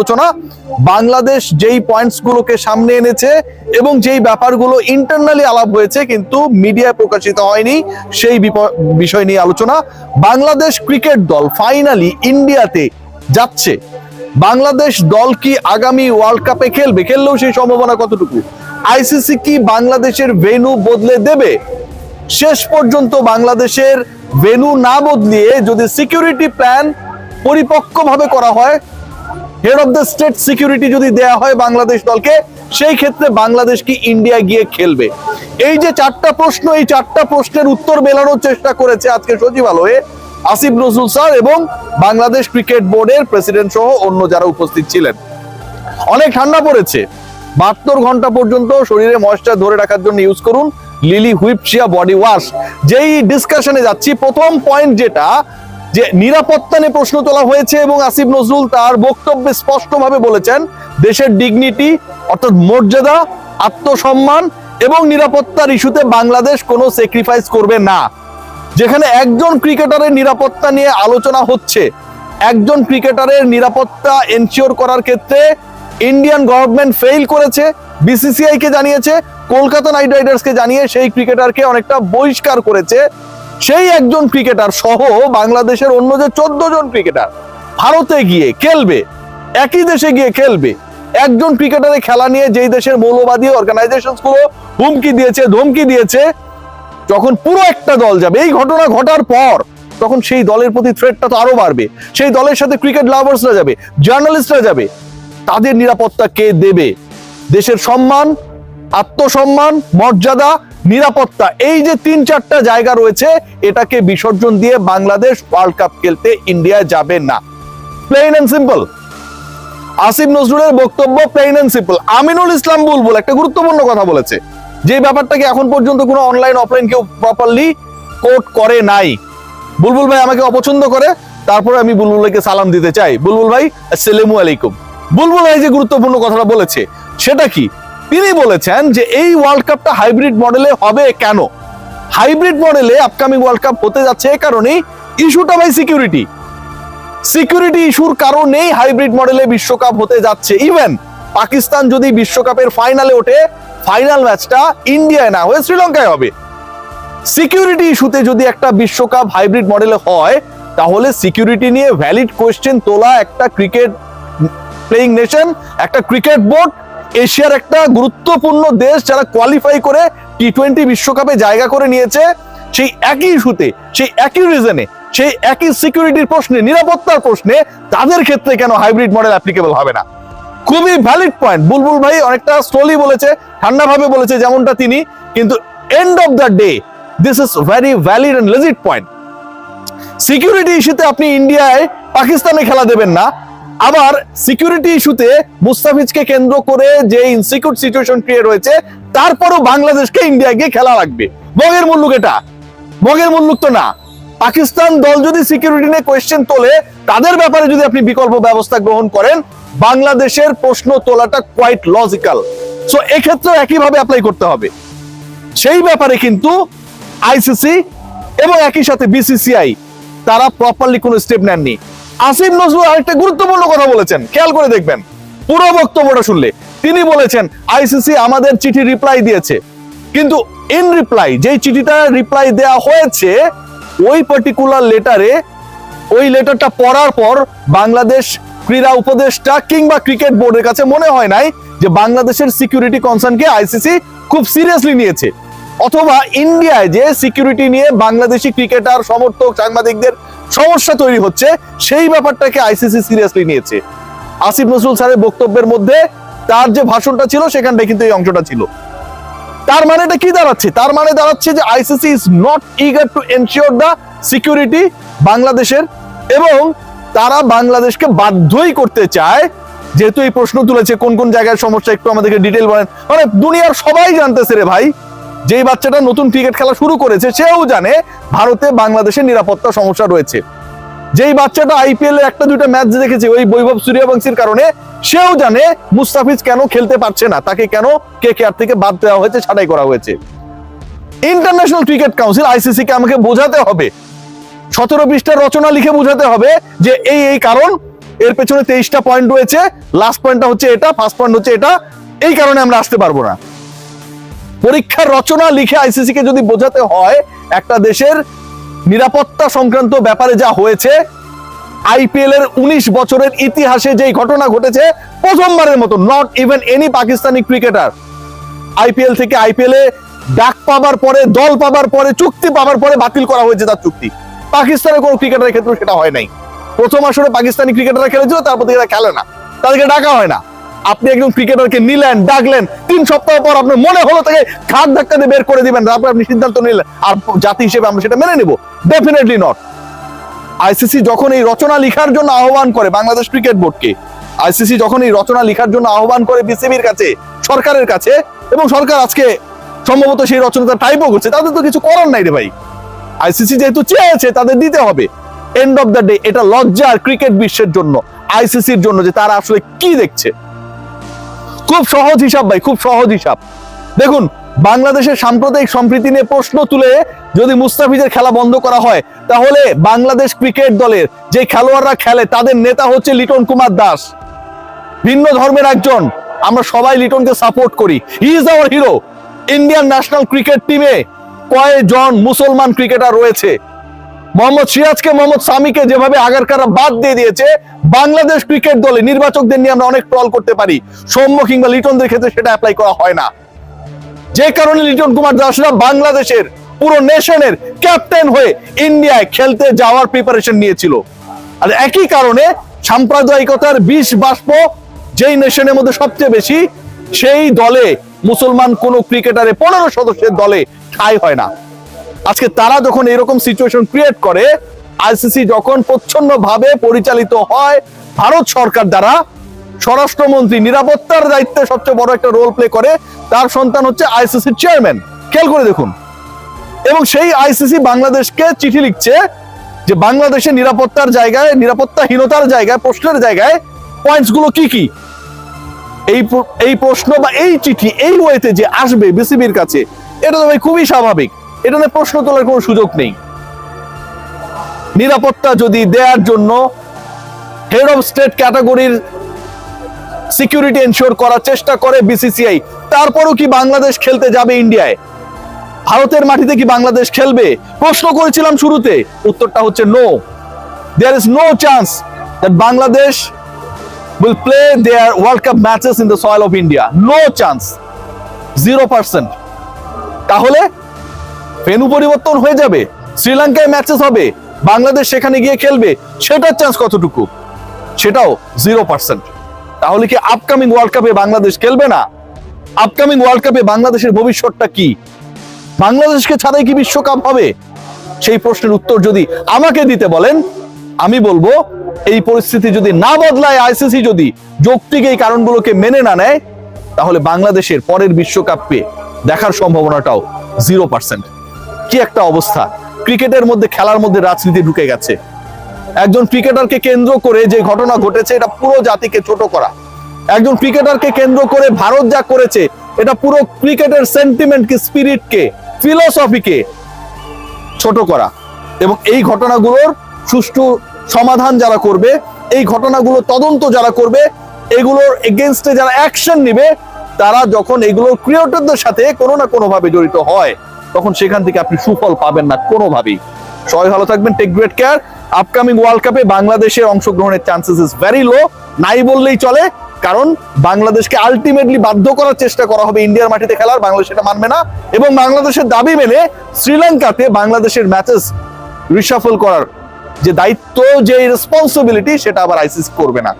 আলোচনা বাংলাদেশ যেই পয়েন্টস গুলোকে সামনে এনেছে এবং যেই ব্যাপারগুলো ইন্টারনালি আলাপ হয়েছে কিন্তু মিডিয়ায় প্রকাশিত হয়নি সেই বিষয় নিয়ে আলোচনা। বাংলাদেশ ক্রিকেট দল ফাইনালি ইন্ডিয়াতে যাচ্ছে। বাংলাদেশ দল কি আগামী ওয়ার্ল্ড কাপে খেলবে? খেললেও সেই সম্ভাবনা কতটুকু? আইসিসি কি বাংলাদেশের ভেন্যু বদলে দেবে? শেষ পর্যন্ত বাংলাদেশের ভেন্যু না বদলিয়ে যদি সিকিউরিটি প্ল্যান পরিপক্কভাবে করা হয়, head of the state security যদি দেয়া হয় বাংলাদেশ দলকে, সেই ক্ষেত্রে বাংলাদেশ কি ইন্ডিয়া গিয়ে খেলবে? এই যে চারটা প্রশ্ন, এই চারটা প্রশ্নের উত্তর মেলানোর চেষ্টা করেছে আজকে সচিবালয়ে আসিফ নজরুল স্যার এবং বাংলাদেশ ক্রিকেট বোর্ডের প্রেসিডেন্ট সহ অন্য যারা উপস্থিত ছিলেন। অনেক ঠান্ডা পড়েছে, 72 ঘন্টা পর্যন্ত শরীরে ময়েশ্চার ধরে রাখার জন্য ইউজ করুন লিলি হুইপ শিয়া বডি ওয়াশ। যেই ডিসকাশনে যাচ্ছি, প্রথম পয়েন্ট যেটা, যে নিরাপত্তা নিয়ে প্রশ্ন তোলা হয়েছে এবং আসিফ নজরুল তার বক্তব্যে স্পষ্টভাবে বলেছেন দেশের ডিগনিটি অর্থাৎ মর্যাদা, আত্মসম্মান এবং নিরাপত্তার ইস্যুতে বাংলাদেশ কোনো স্যাক্রিফাইস করবে না। যেখানে একজন ক্রিকেটারের নিরাপত্তা নিয়ে আলোচনা হচ্ছে, একজন ক্রিকেটারের নিরাপত্তা এনশিওর করার ক্ষেত্রে ইন্ডিয়ান গভর্নমেন্ট ফেইল করেছে, বিসিসিআই কে জানিয়েছে, কলকাতা নাইট রাইডার্সকে জানিয়ে সেই ক্রিকেটারকে অনেকটা বহিষ্কার করেছে। সেই একজন ক্রিকেটার সহ বাংলাদেশের অন্য যে 14 জন ক্রিকেটার ভারতে গিয়ে খেলবে, একই দেশে গিয়ে খেলবে। একজন ক্রিকেটারের খেলা নিয়ে যেই দেশের মৌলবাদী অর্গানাইজেশনস গুলো হুমকি দিয়েছে, ধমকি দিয়েছে, যখন পুরো একটা দল যাবে, এই ঘটনা ঘটার পর তখন সেই দলের প্রতি থ্রেটটা তো আরো বাড়বে। সেই দলের সাথে ক্রিকেট লাভার্সরা যাবে, জার্নালিস্টরা যাবে, তাদের নিরাপত্তা কে দেবে? দেশের সম্মান, আত্মসম্মান, মর্যাদা, নিরাপত্তা, এই যে 3-4টা জায়গা রয়েছে, এটাকে বিসর্জন দিয়ে বাংলাদেশ ওয়ার্ল্ড কাপ খেলতে ইন্ডিয়া যাবে না। Plain and simple. আসিফ নজরুলের বক্তব্য plain and simple. Aminul Islam Bulbul একটা গুরুত্বপূর্ণ কথা বলেছে, যে ব্যাপারটাকে এখন পর্যন্ত কোনো অনলাইন অফলাইন কেউ প্রপারলি কোট করে নাই। বুলবুল ভাই আমাকে অপছন্দ করে, তারপরে আমি বুলবুল ভাইকে সালাম দিতে চাই। বুলবুল ভাই, আসসালামু আলাইকুম। বুলবুল ভাই যে গুরুত্বপূর্ণ কথাটা বলেছে সেটা কি? তিনি বলেছেন যে এই ওয়ার্ল্ড কাপটা হাইব্রিড মডেলে হবে। কেন হাইব্রিড মডেলে আপকামিং ওয়ার্ল্ড কাপ হতে যাচ্ছে? এই কারণেই, ইস্যুটা ভাই সিকিউরিটি। সিকিউরিটি ইস্যুর কারণেই হাইব্রিড মডেলে বিশ্বকাপ হতে যাচ্ছে। ইভেন পাকিস্তান যদি বিশ্বকাপের ফাইনালে ওঠে, ফাইনাল ম্যাচটা ইন্ডিয়ায় না হয়ে শ্রীলঙ্কায় হবে। সিকিউরিটি ইস্যুতে যদি একটা বিশ্বকাপ হাইব্রিড মডেলে হয়, তাহলে সিকিউরিটি নিয়ে ভ্যালিড কোয়েশ্চেন তোলা একটা ক্রিকেট প্লেইং নেশন, একটা ক্রিকেট বোর্ড, এশিয়ার একটা গুরুত্বপূর্ণ দেশ যারা কোয়ালিফাই করে টি20 বিশ্বকাপে জায়গা করে নিয়েছে, সেই একই ইস্যুতে, সেই একই রিজনে, সেই একই সিকিউরিটির প্রশ্নে, নিরাপত্তার প্রশ্নে, তাদের ক্ষেত্রে কেন হাইব্রিড মডেল অ্যাপ্লিকেবল হবে না? খুবই ভ্যালিড পয়েন্ট। বুলবুল ভাই অনেকটা স্লোলি বলেছে, ঠান্ডাভাবে বলেছে যেমনটা তিনি, কিন্তু end of the day this is very valid and legit point. Security ইস্যুতে আপনি ইন্ডিয়ায় পাকিস্তানে খেলা দেবেন না, আবার সিকিউরিটি ইস্যুতে মুস্তাফিজকে কেন্দ্র করে যে ইনসিকিউর সিচুয়েশন ক্রিয়েট হয়েছে, তারপরও বাংলাদেশকে ইন্ডিয়া গিয়ে খেলা লাগবে। মগের মুল্লুক এটা, মগের মুল্লুক তো না। পাকিস্তান দল যদি সিকিউরিটি নিয়ে কোয়েশ্চেন তোলে, তাদের ব্যাপারে যদি আপনি বিকল্প ব্যবস্থা গ্রহণ করেন, বাংলাদেশের প্রশ্ন তোলাটা কোয়াইট লজিক্যাল। সো এক্ষেত্রে একইভাবে অ্যাপ্লাই করতে হবে। সেই ব্যাপারে কিন্তু আইসিসি এবং একই সাথে বিসিসিআই তারা প্রপারলি কোনো স্টেপ নেননি। আসিফ নজরুল আরেকটা গুরুত্বপূর্ণ কথা বলেছেন, খেয়াল করে দেখবেন পুরো বক্তব্যটা শুনলে। তিনি বলেছেন আইসিসি আমাদের চিঠি রিপ্লাই দিয়েছে, কিন্তু ইন রিপ্লাই যেই চিঠিটা রিপ্লাই দেয়া হয়েছে, ওই পার্টিকুলার লেটারে, ওই লেটারটা পড়ার পর বাংলাদেশ ক্রীড়া উপদেষ্টা কিংবা ক্রিকেট বোর্ডের কাছে মনে হয় নাই যে বাংলাদেশের সিকিউরিটি কনসার্নকে আইসিসি খুব সিরিয়াসলি নিয়েছে, অথবা ইন্ডিয়ায় যে সিকিউরিটি নিয়ে বাংলাদেশি ক্রিকেটার, সমর্থক, সাংবাদিকদের সমস্যা তৈরি হচ্ছে, সেই ব্যাপারটাকে আইসিসি সিরিয়াসলি নিয়েছে। আসিফ নজরুল স্যারের বক্তব্যের মধ্যে তার যে ভাষণটা ছিল, সেখানটায় কিন্তু এই অংশটা ছিল। তার মানেটা কি দাঁড়াচ্ছে? তার মানে দাঁড়াচ্ছে যে ICC is not eager to ensure the security বাংলাদেশের, এবং তারা বাংলাদেশকে বাধ্যই করতে চায়। যেহেতু এই প্রশ্ন তুলেছে কোন কোন জায়গায় সমস্যা, একটু আমাদেরকে ডিটেইল বলেন। মানে দুনিয়ার সবাই জানতেছে রে ভাই, যেই বাচ্চাটা নতুন ক্রিকেট খেলা শুরু করেছে সেও জানে ভারতে বাংলাদেশের নিরাপত্তা সমস্যা রয়েছে। যেই বাচ্চাটা আইপিএল এর 1-2টা ম্যাচ দেখেছে ওই বৈভব সূর্যবংশীর কারণে, সেও জানে মুস্তাফিজ কেন খেলতে পারছে না, তাকে কেন কেকেআর থেকে বাদ দেওয়া হয়েছে, ছাঁটাই করা হয়েছে। ইন্টারন্যাশনাল ক্রিকেট কাউন্সিল আইসিসি কে আমাকে বোঝাতে হবে, 17 পৃষ্ঠার রচনা লিখে বোঝাতে হবে যে এই কারণ এর পেছনে 23টা পয়েন্ট রয়েছে, লাস্ট পয়েন্টটা হচ্ছে এটা, ফার্স্ট পয়েন্ট হচ্ছে এটা, এই কারণে আমরা আসতে পারবো না। পরীক্ষার রচনা লিখে আইসিসি কে যদি বোঝাতে হয় একটা দেশের নিরাপত্তা সংক্রান্ত ব্যাপারে যা হয়েছে, আইপিএল এর 19 বছরের ইতিহাসে যেই ঘটনা ঘটেছে, প্রথমবারের মতো not even any Pakistani cricketer IPL থেকে আইপিএল এ ডাক পাবার পরে, দল পাবার পরে, চুক্তি পাবার পরে বাতিল করা হয়েছে তার চুক্তি। পাকিস্তানের কোনো ক্রিকেটারের ক্ষেত্রে সেটা হয় নাই। প্রথম আসরে পাকিস্তানি ক্রিকেটাররা খেলেছিল, তারপর থেকে এরা খেলে না, তাদেরকে ডাকা হয় না। আপনি একজন ক্রিকেটারকে নিলেন, ডাকলেন, 3 সপ্তাহ পর আপনার মনে হলো তাকে ঘাট ধাক্কা দিয়ে বের করে দিবেন, তারপর আপনি সিদ্ধান্ত নিলেন আর জাতি হিসেবে আমরা সেটা মেনে নেব? Definitely not. আইসিসি যখন এই রচনা লিখার জন্য আহ্বান করে বাংলাদেশ ক্রিকেট বোর্ডকে, আইসিসি যখন এই রচনা লিখার জন্য আহ্বান করে বিসিবির কাছে, সরকারের কাছে, এবং সরকার আজকে সম্ভবত সেই রচনাটা টাইপও করছে, তাদের তো কিছু করার নাই রে ভাই। আইসিসি যেহেতু চেয়েছে তাদের দিতে হবে। এন্ড অফ দ্য ডে এটা লজ্জার ক্রিকেট বিশ্বের জন্য, আইসিসির জন্য, যে তারা আসলে কি দেখছে। খুব সহজ হিসাব ভাই, খুব সহজ হিসাব। দেখুন, বাংলাদেশের সাম্প্রদায়িক সম্প্রীতি নিয়ে প্রশ্ন তুলে যদি মুস্তাফিজের খেলা বন্ধ করা হয়, তাহলে বাংলাদেশ ক্রিকেট দলের যে খেলোয়াড়রা খেলে তাদের নেতা হচ্ছে লিটন কুমার দাস, ভিন্ন ধর্মের একজন। আমরা সবাই লিটনকে সাপোর্ট করি, he is our hero. Indian national cricket টিমে কয়েকজন মুসলমান ক্রিকেটার রয়েছে। মোহাম্মদ সিরাজকে, মোহাম্মদ সামিকে যেভাবে আগারকাররা বাদ দিয়ে দিয়েছে, বাংলাদেশ ক্রিকেট দলে নির্বাচকদের নিয়ে আমরা অনেক ট্রল করতে পারি, সৌম্য কিংবা লিটনদের ক্ষেত্রে সেটা অ্যাপ্লাই করা হয় না। যে কারণে লিটন কুমার দাসরা বাংলাদেশের পুরো নেশনের ক্যাপ্টেন হয়ে ইন্ডিয়ায় খেলতে যাওয়ার প্রিপারেশন নিয়েছিল। আর একই কারণে সাম্প্রদায়িকতার বিষ বাষ্প যেই নেশনের মধ্যে সবচেয়ে বেশি, সেই দলে মুসলমান কোন ক্রিকেটারে 15 সদস্যের দলে ঠাঁই হয় না। আজকে তারা যখন এরকম সিচুয়েশন ক্রিয়েট করে, আইসিসি যখন প্রচ্ছন্ন ভাবে পরিচালিত হয় ভারত সরকার দ্বারা, স্বরাষ্ট্রমন্ত্রী নিরাপত্তার দায়িত্বে সবচেয়ে বড় একটা রোল প্লে করে, তার সন্তান হচ্ছে আইসিসির চেয়ারম্যান, খেয়াল করে দেখুন। এবং সেই আইসিসি বাংলাদেশকে চিঠি লিখছে যে বাংলাদেশের নিরাপত্তার জায়গায়, নিরাপত্তাহীনতার জায়গায়, প্রশ্নের জায়গায় পয়েন্টস গুলো কি কি। এই প্রশ্ন বা এই চিঠি এই ওয়েতে যে আসবে বিসিবির কাছে, এটা তো ভাই খুবই স্বাভাবিক, এটা নিয়ে প্রশ্ন তোলার কোনো সুযোগ নেই। নিরাপত্তা যদি দেওয়ার জন্য হেড অফ স্টেট ক্যাটাগরির সিকিউরিটি এনশিওর করার চেষ্টা করে বিসিসিআই, তারপরও কি বাংলাদেশ খেলতে যাবে ইন্ডিয়ায়? ভারতের মাটিতে কি বাংলাদেশ খেলবে? প্রশ্ন করেছিলাম শুরুতে, উত্তরটা হচ্ছে no. There is no chance that Bangladesh will play their World Cup matches in the soil of India. No chance. 0%. তাহলে ভেন্যু পরিবর্তন হয়ে যাবে, শ্রীলঙ্কায় ম্যাচেস হবে, বাংলাদেশ সেখানে গিয়ে খেলবে, সেটার চান্স কতটুকু? সেটাও 0%। তাহলে কি আপকামিং ওয়ার্ল্ড কাপে বাংলাদেশ খেলবে না? আপকামিং ওয়ার্ল্ড কাপে বাংলাদেশের ভবিষ্যৎটা কি? বাংলাদেশকে ছাড়াই কি বিশ্বকাপ হবে? সেই প্রশ্নের উত্তর যদি আমাকে দিতে বলেন, আমি বলবো এই পরিস্থিতি যদি না বদলায়, আইসিসি যদি যৌক্তিক এই কারণগুলোকে মেনে না নেয়, তাহলে বাংলাদেশের পরের বিশ্বকাপে দেখার সম্ভাবনাটাও 0%। কি একটা অবস্থা! ক্রিকেটের মধ্যে, খেলার মধ্যে রাজনীতি ঢুকে গেছে। একজন ক্রিকেটারকে কেন্দ্র করে যে ঘটনা ঘটেছে, এটা পুরো জাতিকে ছোট করা। একজন ক্রিকেটারকে কেন্দ্র করে ভারত যা করেছে, এটা পুরো ক্রিকেটের সেন্টিমেন্টকে, স্পিরিটকে, ফিলসফিকে ছোট করা। এবং এই ঘটনাগুলোর সুষ্ঠু সমাধান যারা করবে, এই ঘটনাগুলো তদন্ত যারা করবে, এগুলোর এগেইনস্টে যারা অ্যাকশন নেবে, তারা যখন এগুলোর ক্রিয়েটরদের সাথে কোনো না কোনো ভাবে জড়িত হয়, তখন সেখান থেকে আপনি সুফল পাবেন না কোনোভাবেই। সবাই ভালো থাকবেন, take great care. Upcoming world কাপে বাংলাদেশের অংশগ্রহণের চান্সেস ইজ ভেরি লো, নাই বললেই চলে। কারণ বাংলাদেশকে আলটিমেটলি বাধ্য করার চেষ্টা করা হবে ইন্ডিয়ার মাটিতে খেলার, বাংলাদেশ এটা মানবে না। এবং বাংলাদেশের দাবি মেনে শ্রীলঙ্কাতে বাংলাদেশের ম্যাচেস রিশাফল করার যে দায়িত্ব, যে রেসপন্সিবিলিটি, সেটা আবার আইসিসি করবে না।